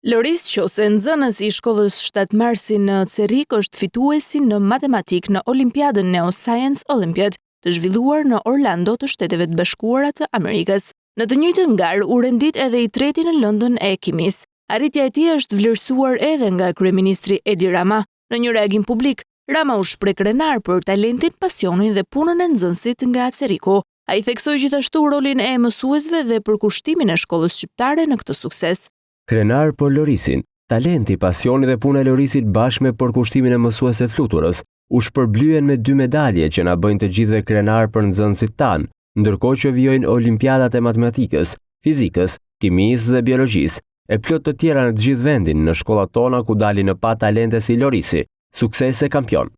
Loris Qose, nxënës i shkollës 7 Marsi në Cerrik, është fituesi në matematik në Olimpiadën Neo Science Olympiad, të zhvilluar në Orlando të Shteteve të Bashkuara të Amerikës. Në të njëjtën garë u rendit edhe i treti në London e kimis. Arritja e tij është vlerësuar edhe nga kryeministri Edi Rama. Në një reagim publik, Rama u shpreh krenar për talentin, pasionin dhe punën e nxënësit nga Cerriku. Ai theksoi gjithashtu rolin e mësuesve dhe përkushtimin e shkollës shqiptare në këtë sukses. Krenar për Lorisin, talenti, pasioni dhe puna e Lorisit bashkë me përkushtimin e mësuese fluturës, u shpërblyen me 2 medalje që na bëjnë të gjithëve krenar për nxënësit tanë, ndërkohë që vijojnë olimpiadat e matematikës, fizikës, kimisë dhe biologjisë, e plot të tjera në të gjithë vendin në shkollat tona ku dalin në pa talente si Lorisi, sukses e kampion.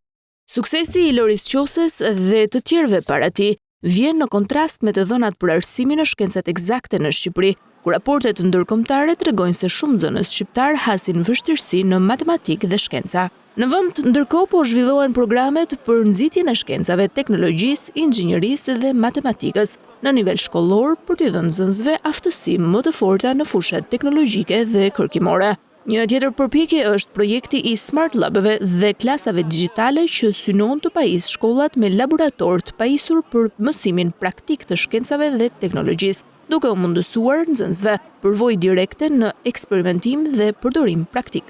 Suksesi i Loris Qoses dhe të tjerëve para tij vjen në kontrast me të dhënat për arsimin në shkencat eksakte në Shqipëri, ku raportet ndërkombëtare tregojnë se shumë nxënës shqiptar hasin vështirësi në matematikë dhe shkenca. Në vend, ndërkohë po zhvillohen programet për nxitjen e shkencave, teknologjisë, inxhinierisë dhe matematikës në nivel shkollor për t'i dhënë nxënësve aftësi më të forta në fushat teknologjike dhe kërkimore. Një tjetër përpjekje është projekti i Smart Labëve dhe klasave digjitale që synon të pajisë shkollat me laborator të pajisur për mësimin praktik të shkencave dhe teknologjisë, duke u mundësuar nxënësve përvojë direkte në eksperimentim dhe përdorim praktik.